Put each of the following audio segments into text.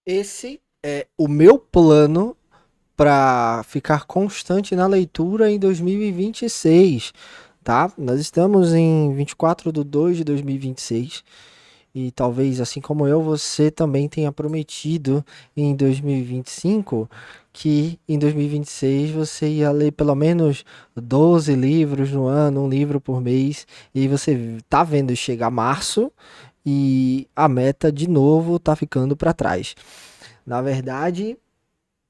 Esse é o meu plano para ficar constante na leitura em 2026, tá? Nós estamos em 24/2 de 2026 e talvez, assim como eu, você também tenha prometido em 2025 que em 2026 você ia ler pelo menos 12 livros no ano, um livro por mês, e você tá vendo chegar março e a meta de novo tá ficando para trás. Na verdade,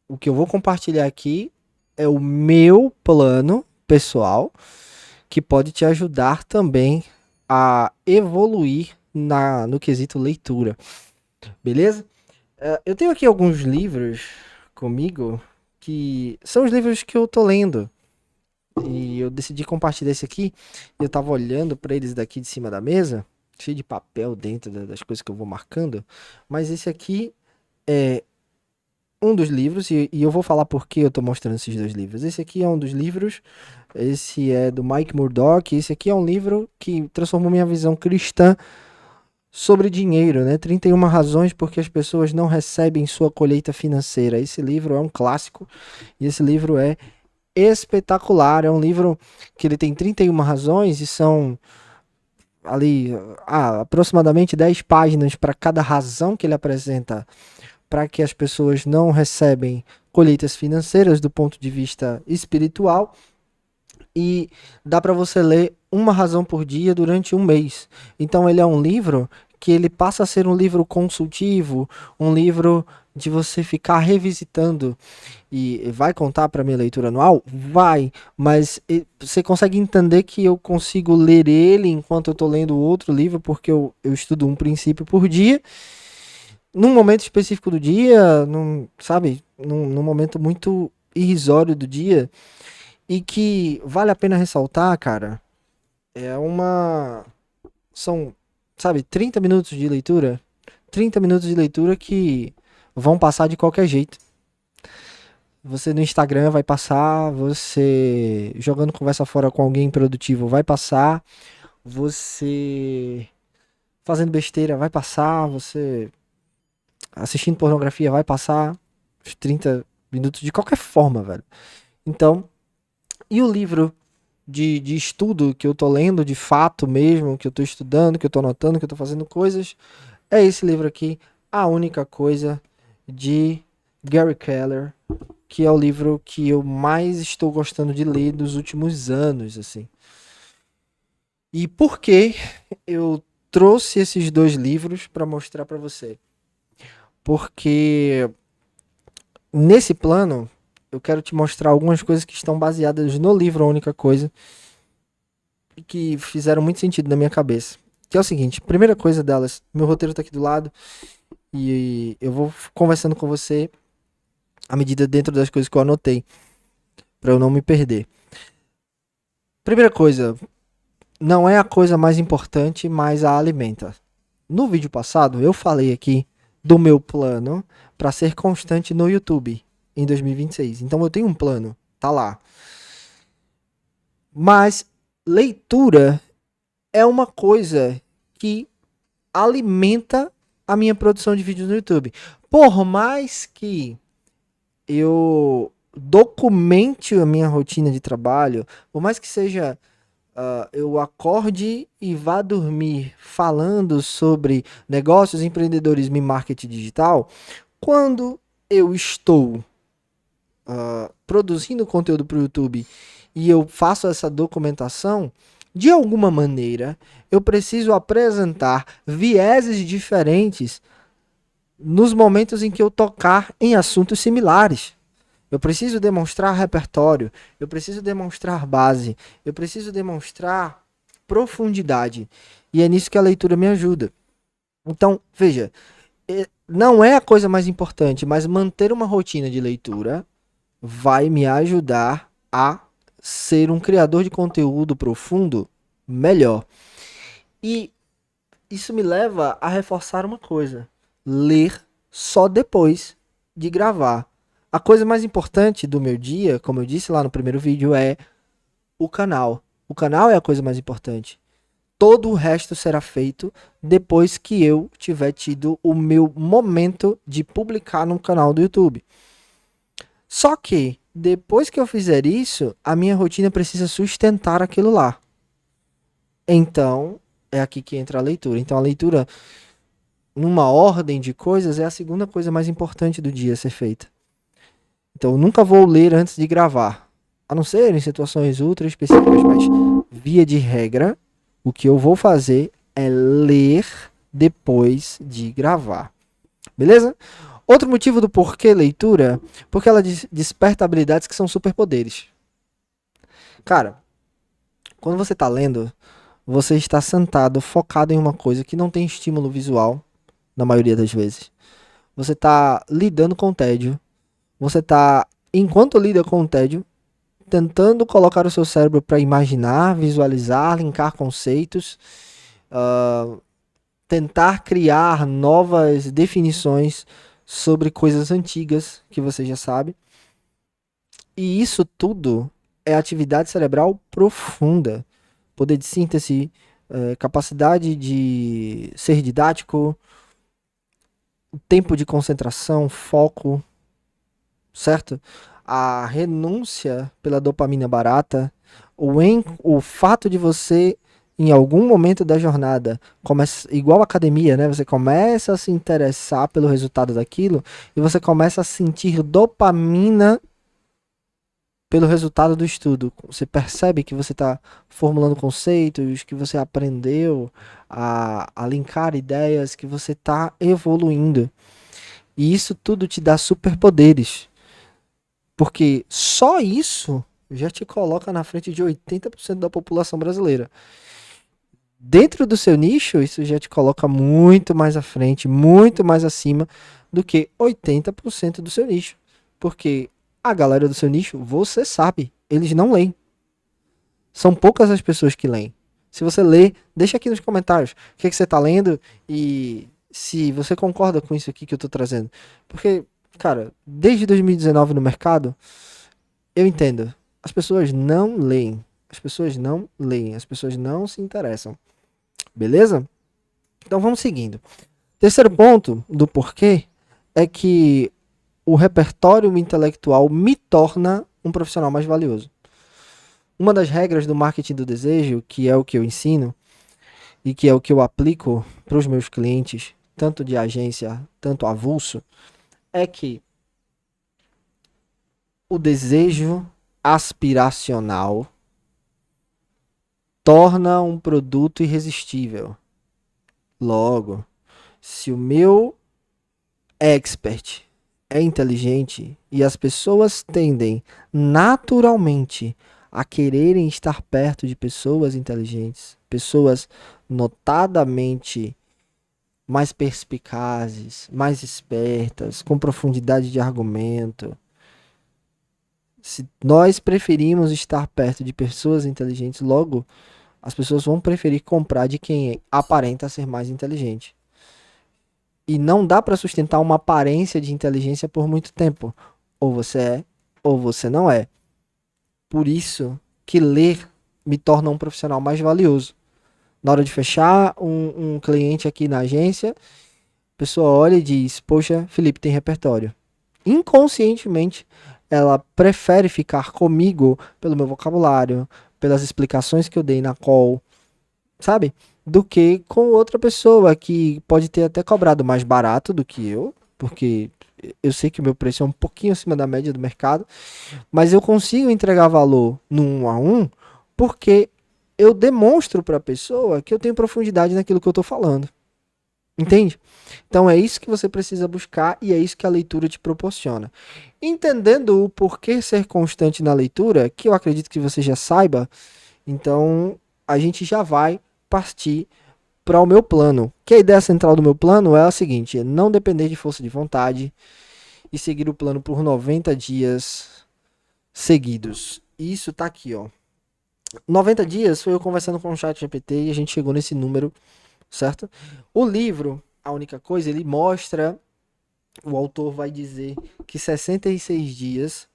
o que eu vou compartilhar aqui é o meu plano pessoal que pode te ajudar também a evoluir no quesito leitura, beleza? Eu tenho aqui alguns livros comigo que são os livros que eu tô lendo e eu decidi compartilhar esse aqui. Eu tava olhando para eles daqui de cima da mesa, cheio de papel dentro das coisas que eu vou marcando, mas esse aqui é um dos livros, e eu vou falar por que eu tô mostrando esses dois livros. Esse aqui é um dos livros, esse é do Mike Murdock, esse aqui é um livro que transformou minha visão cristã sobre dinheiro, né? 31 razões porque as pessoas não recebem sua colheita financeira. Esse livro é um clássico, e esse livro é espetacular. É um livro que ele tem 31 razões e são ali aproximadamente 10 páginas para cada razão que ele apresenta para que as pessoas não recebem colheitas financeiras do ponto de vista espiritual, e dá para você ler uma razão por dia durante um mês. Então ele é um livro que ele passa a ser um livro consultivo, um livro de você ficar revisitando. E vai contar para minha leitura anual? Vai, mas você consegue entender que eu consigo ler ele enquanto eu estou lendo outro livro, porque eu estudo um princípio por dia num momento específico do dia, sabe, num momento muito irrisório do dia, e que vale a pena ressaltar, cara, é uma. São, sabe, 30 minutos de leitura. 30 minutos de leitura que vão passar de qualquer jeito. Você no Instagram vai passar, você jogando conversa fora com alguém produtivo vai passar, você fazendo besteira vai passar, você assistindo pornografia vai passar os 30 minutos de qualquer forma, velho. Então, e o livro de estudo que eu tô lendo, de fato mesmo, que eu tô estudando, que eu tô anotando, que eu tô fazendo coisas, é esse livro aqui, A Única Coisa, de Gary Keller, que é o livro que eu mais estou gostando de ler nos últimos anos, assim. E por que eu trouxe esses dois livros para mostrar para você? Porque nesse plano, eu quero te mostrar algumas coisas que estão baseadas no livro A Única Coisa e que fizeram muito sentido na minha cabeça. Que é o seguinte, primeira coisa delas, meu roteiro tá aqui do lado e eu vou conversando com você à medida dentro das coisas que eu anotei, para eu não me perder. Primeira coisa, não é a coisa mais importante, mas a alimenta. No vídeo passado, eu falei aqui do meu plano para ser constante no YouTube em 2026. Então eu tenho um plano, tá lá. Mas leitura é uma coisa que alimenta a minha produção de vídeos no YouTube. Por mais que eu documente a minha rotina de trabalho, por mais que seja eu acorde e vá dormir falando sobre negócios, empreendedorismo e marketing digital, quando eu estou produzindo conteúdo para o YouTube e eu faço essa documentação, de alguma maneira eu preciso apresentar vieses diferentes nos momentos em que eu tocar em assuntos similares. Eu preciso demonstrar repertório, eu preciso demonstrar base, eu preciso demonstrar profundidade. E é nisso que a leitura me ajuda. Então, veja, não é a coisa mais importante, mas manter uma rotina de leitura vai me ajudar a ser um criador de conteúdo profundo melhor. E isso me leva a reforçar uma coisa: ler só depois de gravar. A coisa mais importante do meu dia, como eu disse lá no primeiro vídeo, é o canal. O canal é a coisa mais importante. todo o resto será feito depois que eu tiver tido o meu momento de publicar no canal do YouTube. Só que, depois que eu fizer isso, a minha rotina precisa sustentar aquilo lá. Então, é aqui que entra a leitura. Então, a leitura, numa ordem de coisas, é a segunda coisa mais importante do dia a ser feita. Então, eu nunca vou ler antes de gravar. A não ser em situações ultra específicas, mas via de regra, o que eu vou fazer é ler depois de gravar. Beleza? Outro motivo do porquê leitura, porque ela desperta habilidades que são superpoderes. Cara, quando você está lendo, você está sentado, focado em uma coisa que não tem estímulo visual, na maioria das vezes. Você está lidando com o tédio. Você está, enquanto lida com o tédio, tentando colocar o seu cérebro para imaginar, visualizar, linkar conceitos, tentar criar novas definições sobre coisas antigas que você já sabe. E isso tudo é atividade cerebral profunda. Poder de síntese, capacidade de ser didático, tempo de concentração, foco, certo? A renúncia pela dopamina barata, o fato de você, em algum momento da jornada, igual a academia, né? Você começa a se interessar pelo resultado daquilo e você começa a sentir dopamina pelo resultado do estudo. Você percebe que você está formulando conceitos, que você aprendeu a linkar ideias, que você está evoluindo. E isso tudo te dá superpoderes. Porque só isso já te coloca na frente de 80% da população brasileira. Dentro do seu nicho, isso já te coloca muito mais à frente, muito mais acima do que 80% do seu nicho. Porque a galera do seu nicho, você sabe, eles não leem. São poucas as pessoas que leem. Se você lê, deixa aqui nos comentários o que, você está lendo e se você concorda com isso aqui que eu estou trazendo. Porque, cara, desde 2019 no mercado, eu entendo. As pessoas não leem. As pessoas não leem. As pessoas não se interessam. Beleza? Então vamos seguindo. Terceiro ponto do porquê é que o repertório intelectual me torna um profissional mais valioso. Uma das regras do marketing do desejo, que é o que eu ensino e que é o que eu aplico para os meus clientes, tanto de agência, tanto avulso, é que o desejo aspiracional torna um produto irresistível. Logo, se o meu expert é inteligente e as pessoas tendem naturalmente a quererem estar perto de pessoas inteligentes, pessoas notadamente mais perspicazes, mais espertas, com profundidade de argumento. Se nós preferimos estar perto de pessoas inteligentes, logo as pessoas vão preferir comprar de quem aparenta ser mais inteligente. E não dá para sustentar uma aparência de inteligência por muito tempo. Ou você é, ou você não é. Por isso que ler me torna um profissional mais valioso. Na hora de fechar um cliente aqui na agência, a pessoa olha e diz: poxa, Felipe tem repertório. Inconscientemente, ela prefere ficar comigo pelo meu vocabulário, pelas explicações que eu dei na call, sabe? Do que com outra pessoa que pode ter até cobrado mais barato do que eu, porque eu sei que o meu preço é um pouquinho acima da média do mercado, mas eu consigo entregar valor no 1 a 1 porque eu demonstro para a pessoa que eu tenho profundidade naquilo que eu estou falando. Entende? Então é isso que você precisa buscar e é isso que a leitura te proporciona. Entendendo o porquê ser constante na leitura, que eu acredito que você já saiba, então a gente já vai partir para o meu plano. Que a ideia central do meu plano é a seguinte: é não depender de força de vontade e seguir o plano por 90 dias seguidos. Isso tá aqui, ó. 90 dias foi eu conversando com o chat GPT e a gente chegou nesse número, certo? O livro, a única coisa, ele mostra, o autor vai dizer que 66 dias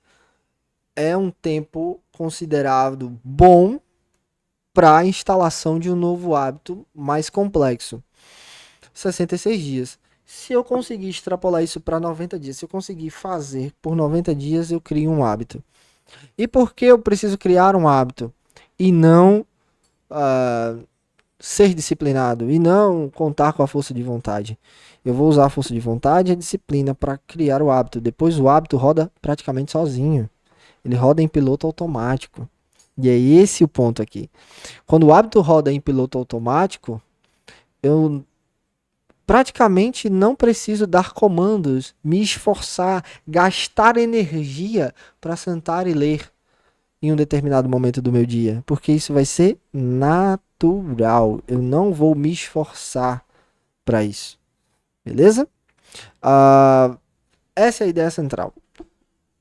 é um tempo considerado bom para a instalação de um novo hábito mais complexo. 66 dias. Se eu conseguir extrapolar isso para 90 dias, se eu conseguir fazer por 90 dias, eu crio um hábito. E por que eu preciso criar um hábito? E não ser disciplinado? E não contar com a força de vontade? Eu vou usar a força de vontade e a disciplina para criar o hábito. Depois o hábito roda praticamente sozinho. Ele roda em piloto automático. E é esse o ponto aqui. Quando o hábito roda em piloto automático, eu praticamente não preciso dar comandos, me esforçar, gastar energia para sentar e ler em um determinado momento do meu dia, porque isso vai ser natural. Eu não vou me esforçar para isso, beleza? Essa é a ideia central.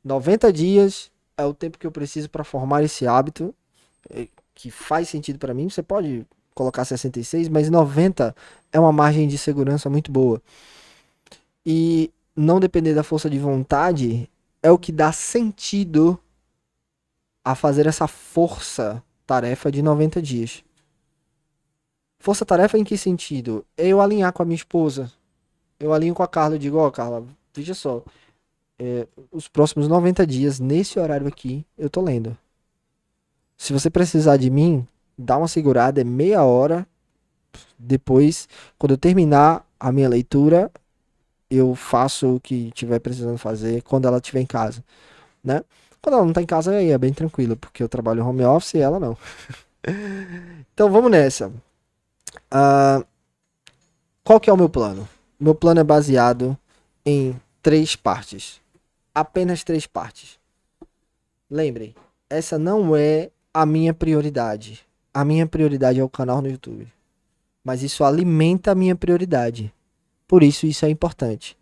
90 dias é o tempo que eu preciso para formar esse hábito que faz sentido para mim. Você pode colocar 66, mas 90 é uma margem de segurança muito boa. E não depender da força de vontade é o que dá sentido a fazer essa força-tarefa de 90 dias. Força-tarefa em que sentido? É eu alinhar com a minha esposa. Eu alinho com a Carla e digo, ó, Carla, veja só, os próximos 90 dias, nesse horário aqui, eu tô lendo. Se você precisar de mim, dá uma segurada, é meia hora. Depois, quando eu terminar a minha leitura, eu faço o que tiver precisando fazer quando ela estiver em casa, né? Quando ela não tá em casa, aí é bem tranquilo, porque eu trabalho home office e ela não. Então vamos nessa. Qual que é o meu plano? Meu plano é baseado em 3 partes. Apenas 3 partes. Lembrem, essa não é a minha prioridade. A minha prioridade é o canal no YouTube. Mas isso alimenta a minha prioridade. Por isso é importante.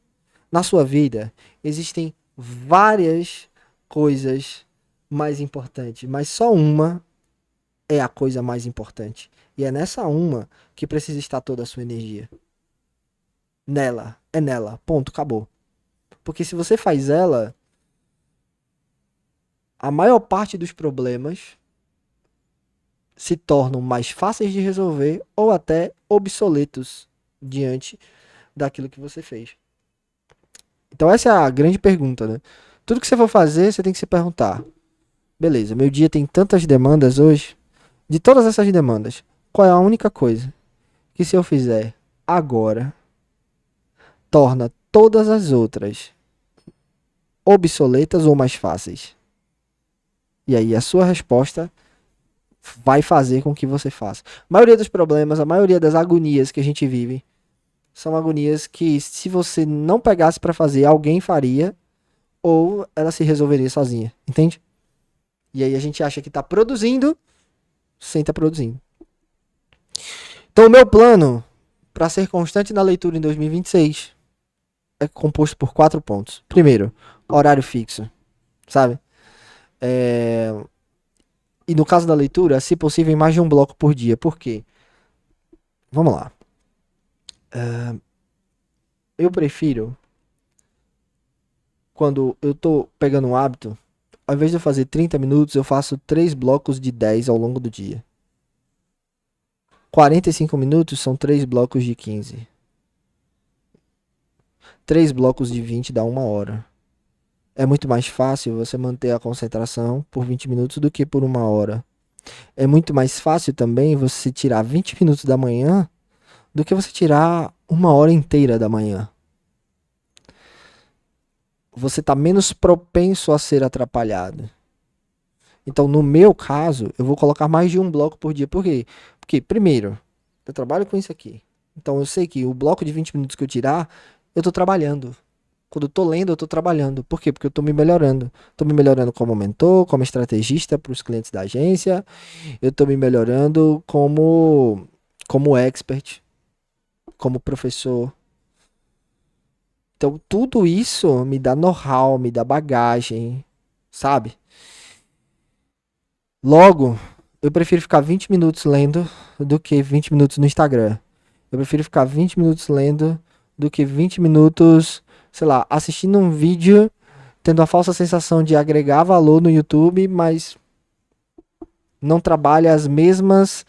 Na sua vida, existem várias coisas mais importantes, mas só uma é a coisa mais importante. E é nessa uma que precisa estar toda a sua energia. Nela, é nela, ponto, acabou. Porque se você faz ela, a maior parte dos problemas se tornam mais fáceis de resolver ou até obsoletos diante daquilo que você fez. Então essa é a grande pergunta, né? Tudo que você for fazer, você tem que se perguntar: beleza, meu dia tem tantas demandas hoje. De todas essas demandas, qual é a única coisa que, se eu fizer agora, torna todas as outras obsoletas ou mais fáceis? E aí a sua resposta vai fazer com que você faça. A maioria dos problemas, a maioria das agonias que a gente vive, são agonias que, se você não pegasse para fazer, alguém faria, ou ela se resolveria sozinha, entende? E aí a gente acha que tá produzindo sem estar produzindo. Então o meu plano para ser constante na leitura em 2026 é composto por 4 pontos. Primeiro, horário fixo, sabe? E no caso da leitura, se possível, em mais de um bloco por dia. Por quê? Vamos lá. Eu prefiro, quando eu tô pegando um hábito, ao invés de eu fazer 30 minutos, eu faço 3 blocos de 10 ao longo do dia. 45 minutos são 3 blocos de 15. 3 blocos de 20 dá 1 hora. É muito mais fácil você manter a concentração por 20 minutos do que por 1 hora. É muito mais fácil também você tirar 20 minutos da manhã do que você tirar 1 hora inteira da manhã. Você está menos propenso a ser atrapalhado. Então, no meu caso, eu vou colocar mais de um bloco por dia. Por quê? Porque, primeiro, eu trabalho com isso aqui. Então, eu sei que o bloco de 20 minutos que eu tirar, eu estou trabalhando. Quando eu tô lendo, eu tô trabalhando. Por quê? Porque eu tô me melhorando. Tô me melhorando como mentor, como estrategista para os clientes da agência. Eu tô me melhorando como expert, como professor. Então, tudo isso me dá know-how, me dá bagagem, sabe? Logo, eu prefiro ficar 20 minutos lendo do que 20 minutos no Instagram. Eu prefiro ficar 20 minutos lendo do que 20 minutos, sei lá, assistindo um vídeo, tendo a falsa sensação de agregar valor no YouTube, mas não trabalha as mesmas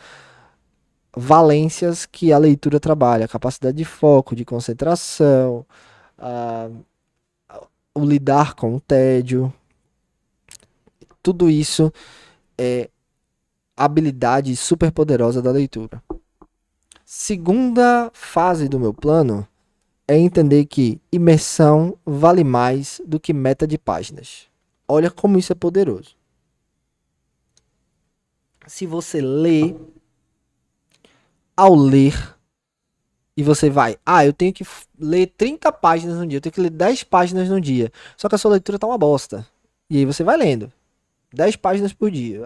valências que a leitura trabalha, capacidade de foco, de concentração, a- o lidar com o tédio, tudo isso é habilidade super poderosa da leitura. Segunda fase do meu plano é entender que imersão vale mais do que meta de páginas. Olha como isso é poderoso. Se você lê, ao ler, e você vai, eu tenho que ler 30 páginas no dia, eu tenho que ler 10 páginas no dia. Só que a sua leitura tá uma bosta. E aí você vai lendo 10 páginas por dia.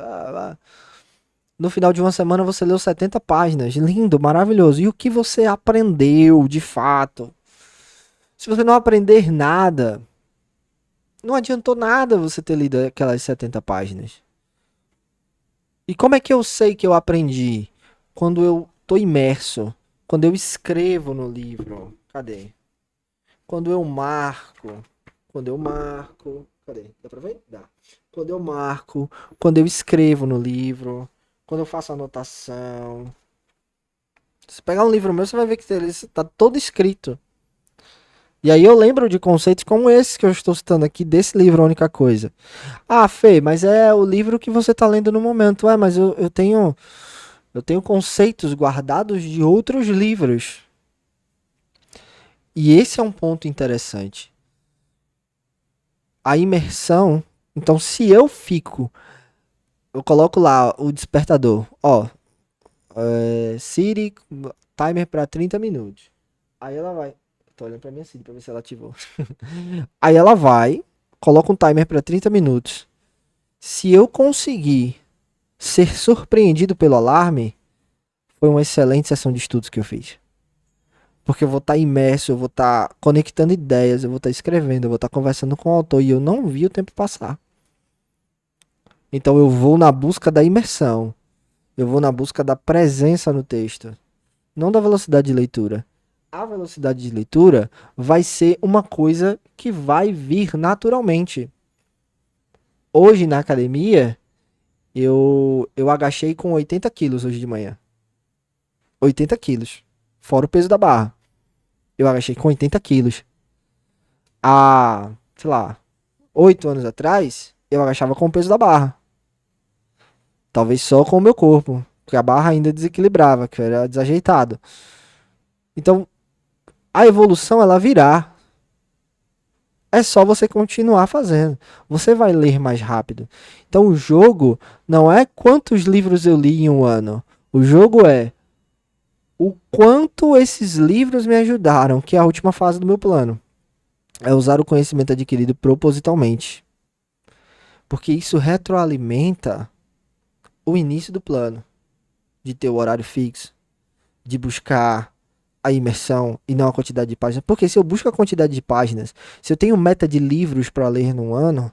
No final de uma semana você leu 70 páginas. Lindo, maravilhoso. E o que você aprendeu de fato? Se você não aprender nada, não adiantou nada você ter lido aquelas 70 páginas. E como é que eu sei que eu aprendi? Quando eu tô imerso, quando eu escrevo no livro. Cadê? Quando eu marco, cadê? Dá pra ver? Dá. Quando eu marco, quando eu escrevo no livro, quando eu faço anotação. Se pegar um livro meu, você vai ver que ele tá todo escrito. E aí eu lembro de conceitos como esse que eu estou citando aqui desse livro, A Única Coisa. Ah, Fê, mas é o livro que você tá lendo no momento. Mas eu tenho conceitos guardados de outros livros. E esse é um ponto interessante. A imersão. Então, se eu coloco lá o despertador. Siri, timer para 30 minutos. Aí ela vai. Tô olhando pra minha Siri pra ver se ela ativou. Aí ela vai, coloca um timer para 30 minutos. Se eu conseguir ser surpreendido pelo alarme, foi uma excelente sessão de estudos que eu fiz. Porque eu vou estar imerso, eu vou estar conectando ideias, eu vou estar escrevendo, eu vou estar conversando com o autor e eu não vi o tempo passar. Então eu vou na busca da imersão. Eu vou na busca da presença no texto, não da velocidade de leitura. A velocidade de leitura vai ser uma coisa que vai vir naturalmente. Hoje na academia, eu agachei com 80 quilos hoje de manhã. 80 quilos. Fora o peso da barra. Eu agachei com 80 quilos. Há, sei lá, 8 anos atrás, eu agachava com o peso da barra. Talvez só com o meu corpo. Porque a barra ainda desequilibrava, que eu era desajeitado. Então, a evolução, ela virá. É só você continuar fazendo. Você vai ler mais rápido. Então, o jogo não é quantos livros eu li em um ano. O jogo é o quanto esses livros me ajudaram, que é a última fase do meu plano. É usar o conhecimento adquirido propositalmente. Porque isso retroalimenta o início do plano. De ter o horário fixo. De buscar a imersão e não a quantidade de páginas. Porque se eu busco a quantidade de páginas, se eu tenho meta de livros para ler num ano,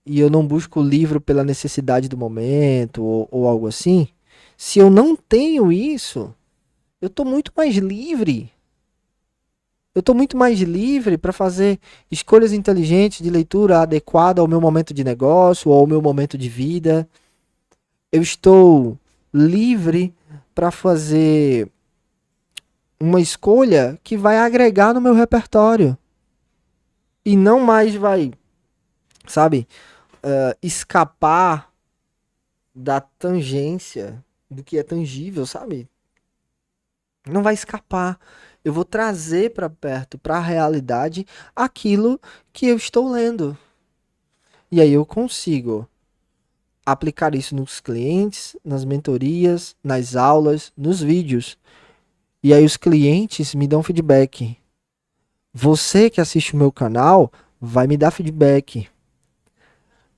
e eu não busco o livro pela necessidade do momento ou algo assim, se eu não tenho isso, eu estou muito mais livre. Eu estou muito mais livre para fazer escolhas inteligentes de leitura adequada ao meu momento de negócio ou ao meu momento de vida. Eu estou livre para fazer uma escolha que vai agregar no meu repertório e não mais vai, sabe, escapar da tangência do que é tangível, sabe? Não vai escapar. Eu vou trazer para perto, para a realidade, aquilo que eu estou lendo. E aí eu consigo aplicar isso nos clientes, nas mentorias, nas aulas, nos vídeos. E aí os clientes me dão feedback. Você que assiste o meu canal vai me dar feedback.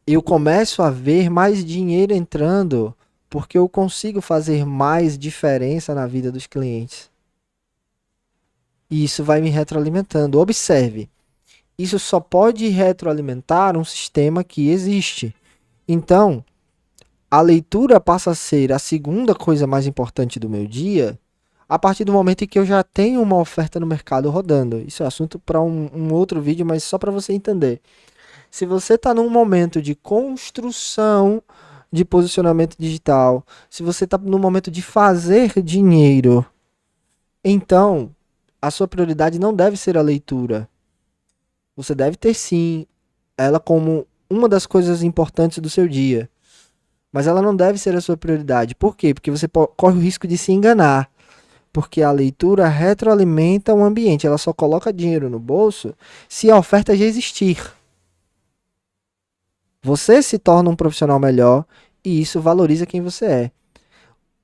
Eu começo a ver mais dinheiro entrando porque eu consigo fazer mais diferença na vida dos clientes. E isso vai me retroalimentando. Observe, isso só pode retroalimentar um sistema que existe. Então, a leitura passa a ser a segunda coisa mais importante do meu dia a partir do momento em que eu já tenho uma oferta no mercado rodando. Isso é assunto para um outro vídeo, mas só para você entender. Se você está num momento de construção de posicionamento digital, se você está no momento de fazer dinheiro, então a sua prioridade não deve ser a leitura. Você deve ter sim ela como uma das coisas importantes do seu dia. Mas ela não deve ser a sua prioridade. Por quê? Porque você corre o risco de se enganar. Porque a leitura retroalimenta o ambiente. Ela só coloca dinheiro no bolso se a oferta já existir. Você se torna um profissional melhor e isso valoriza quem você é.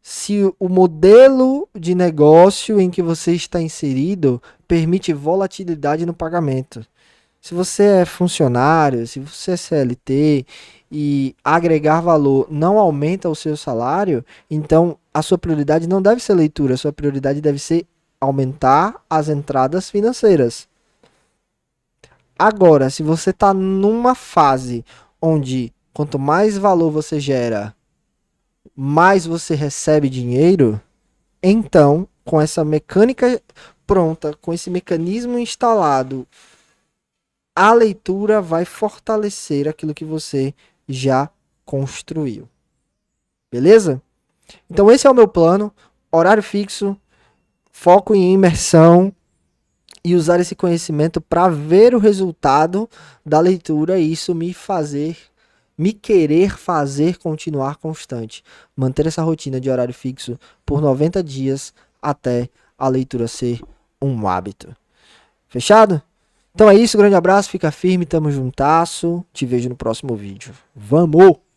Se o modelo de negócio em que você está inserido permite volatilidade no pagamento. Se você é funcionário, se você é CLT e agregar valor não aumenta o seu salário, então a sua prioridade não deve ser leitura, a sua prioridade deve ser aumentar as entradas financeiras. Agora, se você está numa fase onde quanto mais valor você gera, mais você recebe dinheiro, então, com essa mecânica pronta, com esse mecanismo instalado, a leitura vai fortalecer aquilo que você já construiu. Beleza? Então esse é o meu plano, horário fixo, foco em imersão e usar esse conhecimento para ver o resultado da leitura e isso me querer fazer continuar constante. Manter essa rotina de horário fixo por 90 dias até a leitura ser um hábito. Fechado? Então é isso, grande abraço, fica firme, tamo juntasso. Te vejo no próximo vídeo. Vamos!